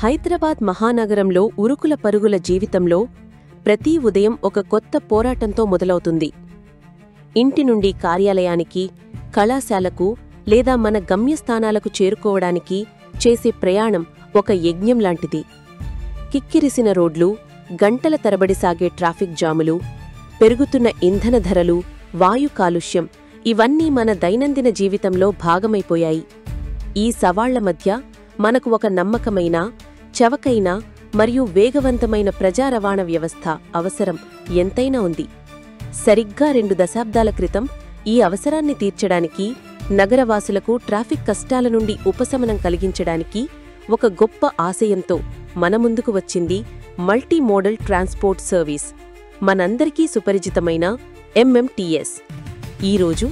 హైదరాబాద్ మహానగరంలో ఉరుకుల పరుగుల జీవితంలో ప్రతి ఉదయం ఒక కొత్త పోరాటంతో మొదలవుతుంది. ఇంటి నుండి కార్యాలయానికి, కళాశాలకు లేదా మన గమ్యస్థానాలకు చేరుకోవడానికి చేసే ప్రయాణం ఒక యజ్ఞం లాంటిది. కిక్కిరిసిన రోడ్లు, గంటల తరబడి సాగే ట్రాఫిక్ జాములు, పెరుగుతున్న ఇంధన ధరలు, వాయు కాలుష్యం ఇవన్నీ మన దైనందిన జీవితంలో భాగమైపోయాయి. ఈ సవాళ్ల మధ్య మనకు ఒక నమ్మకమైన, చవకైన మరియు వేగవంతమైన ప్రజా రవాణా వ్యవస్థ అవసరం ఎంతైనా ఉంది. సరిగ్గా 2 దశాబ్దాల క్రితం ఈ అవసరాన్ని తీర్చడానికి, నగరవాసులకు ట్రాఫిక్ కష్టాల నుండి ఉపశమనం కలిగించడానికి ఒక గొప్ప ఆశయంతో మన ముందుకు వచ్చింది మల్టీ మోడల్ ట్రాన్స్పోర్ట్ సర్వీస్, మనందరికీ సుపరిచితమైన ఎంఎంటీఎస్. ఈరోజు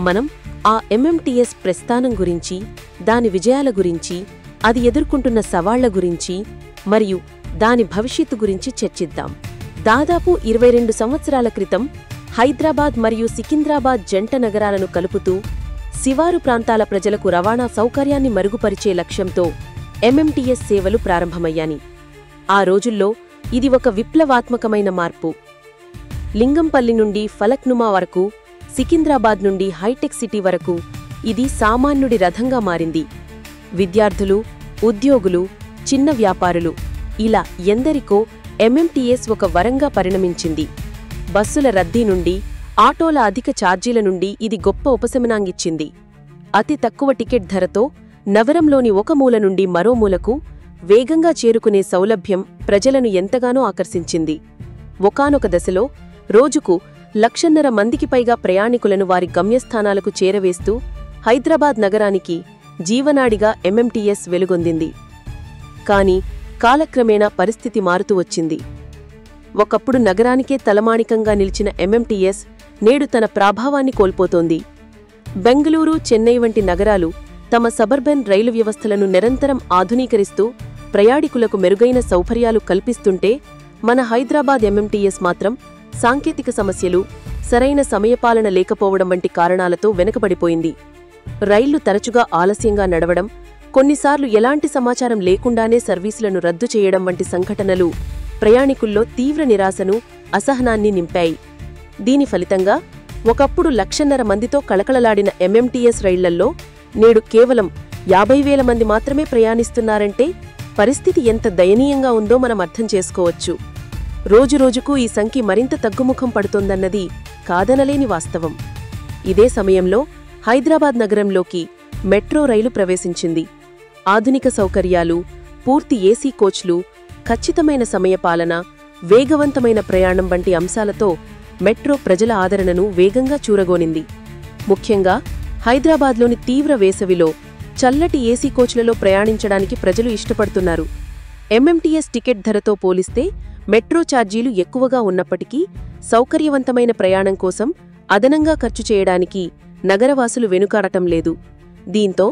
మనం ఆ ఎంఎంటీఎస్ ప్రస్థానం గురించి, దాని విజయాల గురించి, అది ఎదుర్కొంటున్న సవాళ్ల గురించి మరియు దాని భవిష్యత్తు గురించి చర్చిద్దాం. దాదాపు 22 సంవత్సరాల క్రితం హైదరాబాద్ మరియు సికింద్రాబాద్ జంట నగరాలను కలుపుతూ శివారు ప్రాంతాల ప్రజలకు రవాణా సౌకర్యాన్ని మరుగుపరిచే లక్ష్యంతో ఎంఎంటీఎస్ సేవలు ప్రారంభమయ్యాయి. ఆ రోజుల్లో ఇది ఒక విప్లవాత్మకమైన మార్పు. లింగంపల్లి నుండి ఫలక్నుమా వరకు, సికింద్రాబాద్ నుండి హైటెక్ సిటీ వరకు ఇది సామాన్యుడి రథంగా మారింది. విద్యార్థులు, ఉద్యోగులు, చిన్న వ్యాపారులు ఇలా ఎందరికో ఎంఎంటీఎస్ ఒక వరంగా పరిణమించింది. బస్సుల రద్దీ నుండి, ఆటోల అధిక ఛార్జీల నుండి ఇది గొప్ప ఉపశమనాన్నిచ్చింది. అతి తక్కువ టికెట్ ధరతో నగరంలోని ఒక మూల నుండి మరో మూలకు వేగంగా చేరుకునే సౌలభ్యం ప్రజలను ఎంతగానో ఆకర్షించింది. ఒకానొక దశలో రోజుకు 1,50,000 మందికి పైగా ప్రయాణికులను వారి గమ్యస్థానాలకు చేరవేస్తూ హైదరాబాద్ నగరానికి జీవనాడిగా ఎంఎంటీఎస్ వెలుగొందింది. కాని కాలక్రమేణా పరిస్థితి మారుతూ వచ్చింది. ఒకప్పుడు నగరానికే తలమానికంగా నిలిచిన ఎంఎంటీఎస్ నేడు తన ప్రాభావాన్ని కోల్పోతోంది. బెంగళూరు, చెన్నై వంటి నగరాలు తమ సబర్బన్ రైలు వ్యవస్థలను నిరంతరం ఆధునీకరిస్తూ ప్రయాణికులకు మెరుగైన సౌకర్యాలు కల్పిస్తుంటే, మన హైదరాబాద్ ఎంఎంటీఎస్ మాత్రం సాంకేతిక సమస్యలు, సరైన సమయపాలన లేకపోవడం వంటి కారణాలతో వెనుకబడిపోయింది. రైళ్లు తరచుగా ఆలస్యంగా నడవడం, కొన్నిసార్లు ఎలాంటి సమాచారం లేకుండానే సర్వీసులను రద్దు చేయడం వంటి సంఘటనలు ప్రయాణికుల్లో తీవ్ర నిరాశను, అసహనాన్ని నింపాయి. దీని ఫలితంగా ఒకప్పుడు 1,50,000 మందితో కళకళలాడిన ఎంఎంటీఎస్ రైళ్లల్లో నేడు కేవలం 50,000 మంది మాత్రమే ప్రయాణిస్తున్నారంటే పరిస్థితి ఎంత దయనీయంగా ఉందో మనం అర్థం చేసుకోవచ్చు. రోజురోజుకూ ఈ సంఖ్య మరింత తగ్గుముఖం పడుతోందన్నది కాదనలేని వాస్తవం. ఇదే సమయంలో హైదరాబాద్ నగరంలోకి మెట్రో రైలు ప్రవేశించింది. ఆధునిక సౌకర్యాలు, పూర్తి ఏసీ కోచ్లు, ఖచ్చితమైన సమయపాలన, వేగవంతమైన ప్రయాణం వంటి అంశాలతో మెట్రో ప్రజల ఆదరణను వేగంగా చూరగోనింది. ముఖ్యంగా హైదరాబాద్లోని తీవ్ర వేసవిలో చల్లటి ఏసీ కోచ్లలో ప్రయాణించడానికి ప్రజలు ఇష్టపడుతున్నారు. ఎంఎంటీఎస్ టికెట్ ధరతో పోలిస్తే మెట్రో ఛార్జీలు ఎక్కువగా ఉన్నప్పటికీ సౌకర్యవంతమైన ప్రయాణం కోసం అదనంగా ఖర్చు చేయడానికి నగరవాసులు వెనుకాడటం లేదు. దీంతో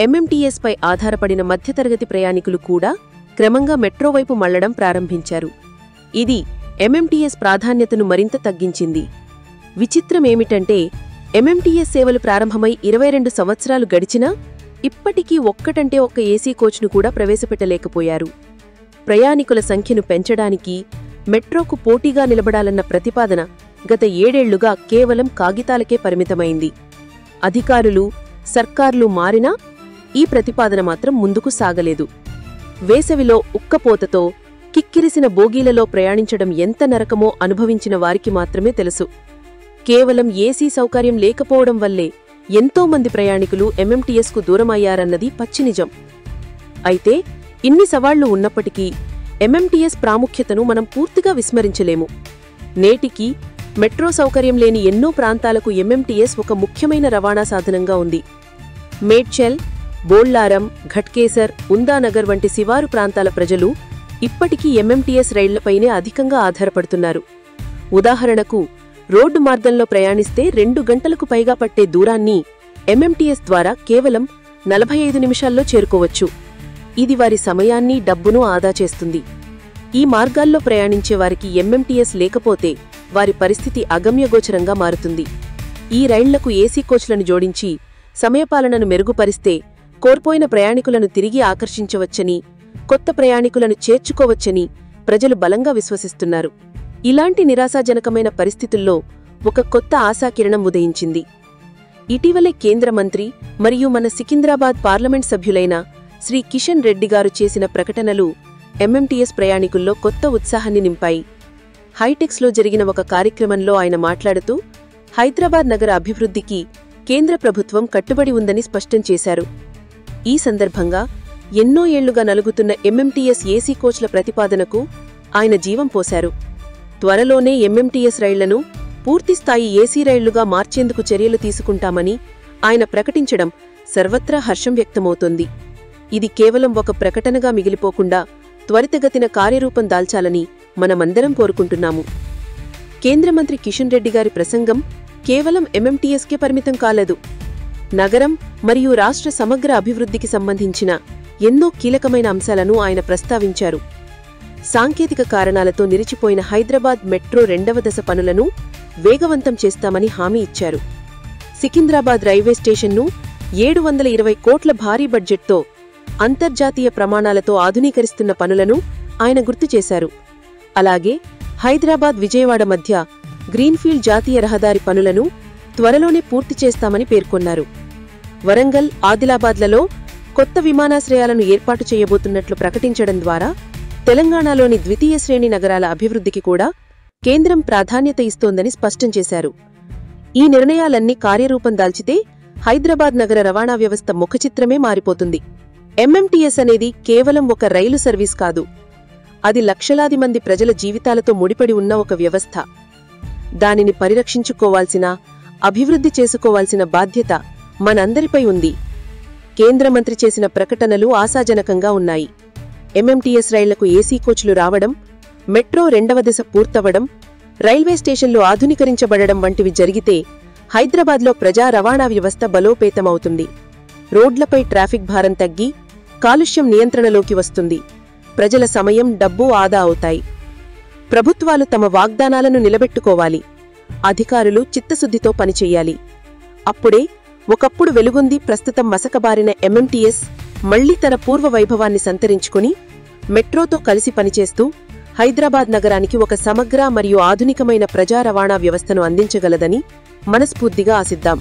ఎంఎంటీఎస్పై ఆధారపడిన మధ్యతరగతి ప్రయాణికులు కూడా క్రమంగా మెట్రో వైపు మళ్లడం ప్రారంభించారు. ఇది ఎంఎంటీఎస్ ప్రాధాన్యతను మరింత తగ్గించింది. విచిత్రమేమిటంటే, ఎంఎంటీఎస్ సేవలు ప్రారంభమై 22 సంవత్సరాలు గడిచినా ఇప్పటికీ ఒక్కటంటే ఒక్క ఏసీ కోచ్ను కూడా ప్రవేశపెట్టలేకపోయారు. ప్రయాణికుల సంఖ్యను పెంచడానికి మెట్రోకు పోటీగా నిలబడాలన్న ప్రతిపాదన గత 7 ఏళ్లుగా కేవలం కాగితాలకే పరిమితమైంది. అధికారులు, సర్కార్లు మారినా ఈ ప్రతిపాదన మాత్రం ముందుకు సాగలేదు. వేసవిలో ఉక్కపోతతో కిక్కిరిసిన బోగీలలో ప్రయాణించడం ఎంత నరకమో అనుభవించిన వారికి మాత్రమే తెలుసు. కేవలం ఏసీ సౌకర్యం లేకపోవడం వల్లే ఎంతోమంది ప్రయాణికులు ఎంఎంటీఎస్కు దూరమయ్యారన్నది పచ్చినిజం. అయితే ఇన్ని సవాళ్లు ఉన్నప్పటికీ ఎంఎంటీఎస్ ప్రాముఖ్యతను మనం పూర్తిగా విస్మరించలేము. నేటికి మెట్రో సౌకర్యం లేని ఎన్నో ప్రాంతాలకు ఎంఎంటీఎస్ ఒక ముఖ్యమైన రవాణా సాధనంగా ఉంది. మేడ్చల్, బోళ్లారం, ఘట్కేసర్, ఉందానగర్ వంటి శివారు ప్రాంతాల ప్రజలు ఇప్పటికీ ఎంఎంటీఎస్ రైళ్లపైనే అధికంగా ఆధారపడుతున్నారు. ఉదాహరణకు, రోడ్డు మార్గంలో ప్రయాణిస్తే 2 గంటలకు పైగా పట్టే దూరాన్ని ఎంఎంటీఎస్ ద్వారా కేవలం 45 నిమిషాల్లో చేరుకోవచ్చు. ఇది వారి సమయాన్ని, డబ్బును ఆదా చేస్తుంది. ఈ మార్గాల్లో ప్రయాణించే వారికి ఎంఎంటీఎస్ లేకపోతే వారి పరిస్థితి అగమ్యగోచరంగా మారుతుంది. ఈ రైళ్లకు ఏసీ కోచ్లను జోడించి సమయపాలనను మెరుగుపరిస్తే కోల్పోయిన ప్రయాణికులను తిరిగి ఆకర్షించవచ్చని కొత్త ప్రయాణికులను చేర్చుకోవచ్చని ప్రజలు బలంగా విశ్వసిస్తున్నారు. ఇలాంటి నిరాశాజనకమైన పరిస్థితుల్లో ఒక కొత్త ఆశాకిరణం ఉదయించింది. ఇటీవలే కేంద్ర మంత్రి మరియు మన సికింద్రాబాద్ పార్లమెంట్ సభ్యులైన శ్రీ కిషన్ రెడ్డి గారు చేసిన ప్రకటనలు ఎంఎంటీఎస్ ప్రయాణికుల్లో కొత్త ఉత్సాహాన్ని నింపాయి. హైటెక్స్లో జరిగిన ఒక కార్యక్రమంలో ఆయన మాట్లాడుతూ హైదరాబాద్ నగర అభివృద్ధికి కేంద్ర ప్రభుత్వం కట్టుబడి ఉందని స్పష్టం చేశారు. ఈ సందర్భంగా ఎన్నో ఏళ్లుగా నలుగుతున్న ఎంఎంటీఎస్ ఏసీ కోచ్ల ప్రతిపాదనకు ఆయన జీవం పోశారు. త్వరలోనే ఎంఎంటీఎస్ రైళ్లను పూర్తిస్థాయి ఏసీ రైళ్లుగా మార్చేందుకు చర్యలు తీసుకుంటామని ఆయన ప్రకటించడం సర్వత్రా హర్షం వ్యక్తమవుతోంది. ఇది కేవలం ఒక ప్రకటనగా మిగిలిపోకుండా త్వరితగతిన కార్యరూపం దాల్చాలని మనమందరం కోరుకుంటున్నాము. కేంద్ర మంత్రి కిషన్ రెడ్డి గారి ప్రసంగం కేవలం ఎంఎంటీఎస్కే పరిమితం కాలేదు. నగరం మరియు రాష్ట్ర సమగ్ర అభివృద్ధికి సంబంధించిన ఎన్నో కీలకమైన అంశాలను ఆయన ప్రస్తావించారు. సాంకేతిక కారణాలతో నిలిచిపోయిన హైదరాబాద్ మెట్రో 2వ దశ పనులను వేగవంతం చేస్తామని హామీ ఇచ్చారు. సికింద్రాబాద్ రైల్వే స్టేషన్ను 720 కోట్ల భారీ బడ్జెట్తో అంతర్జాతీయ ప్రమాణాలతో ఆధునీకరిస్తున్న పనులను ఆయన గుర్తు చేశారు. అలాగే హైదరాబాద్ విజయవాడ మధ్య గ్రీన్ఫీల్డ్ జాతీయ రహదారి పనులను త్వరలోనే పూర్తి చేస్తామని పేర్కొన్నారు. వరంగల్, ఆదిలాబాద్లలో కొత్త విమానాశ్రయాలను ఏర్పాటు చేయబోతున్నట్లు ప్రకటించడం ద్వారా తెలంగాణలోని ద్వితీయ శ్రేణి నగరాల అభివృద్ధికి కూడా కేంద్రం ప్రాధాన్యత ఇస్తోందని స్పష్టం చేశారు. ఈ నిర్ణయాలన్నీ కార్యరూపం దాల్చితే హైదరాబాద్ నగర రవాణా వ్యవస్థ ముఖచిత్రమే మారిపోతుంది. ఎంఎంటీఎస్ అనేది కేవలం ఒక రైలు సర్వీస్ కాదు, అది లక్షలాది మంది ప్రజల జీవితాలతో ముడిపడి ఉన్న ఒక వ్యవస్థ. దానిని పరిరక్షించుకోవాల్సిన, అభివృద్ధి చేసుకోవాల్సిన బాధ్యత మనందరిపై ఉంది. కేంద్ర మంత్రి చేసిన ప్రకటనలు ఆశాజనకంగా ఉన్నాయి. ఎంఎంటీఎస్ రైళ్లకు ఏసీ కోచ్లు రావడం, మెట్రో 2వ దశ పూర్తవడం, రైల్వే స్టేషన్లు ఆధునీకరించబడడం వంటివి జరిగితే హైదరాబాద్లో ప్రజా రవాణా వ్యవస్థ బలోపేతమవుతుంది. రోడ్లపై ట్రాఫిక్ భారం తగ్గి కాలుష్యం నియంత్రణలోకి వస్తుంది. ప్రజల సమయం, డబ్బు ఆదా అవుతాయి. ప్రభుత్వాలు తమ వాగ్దానాలను నిలబెట్టుకోవాలి. అధికారులు చిత్తశుద్ధితో పనిచెయ్యాలి. అప్పుడే ఒకప్పుడు వెలుగొంది ప్రస్తుతం మసకబారిన ఎంఎంటీఎస్ మళ్లీ తన పూర్వ వైభవాన్ని సంతరించుకుని మెట్రోతో కలిసి పనిచేస్తూ హైదరాబాద్ నగరానికి ఒక సమగ్ర మరియు ఆధునికమైన ప్రజా రవాణా వ్యవస్థను అందించగలదని మనస్ఫూర్తిగా ఆశిద్దాం.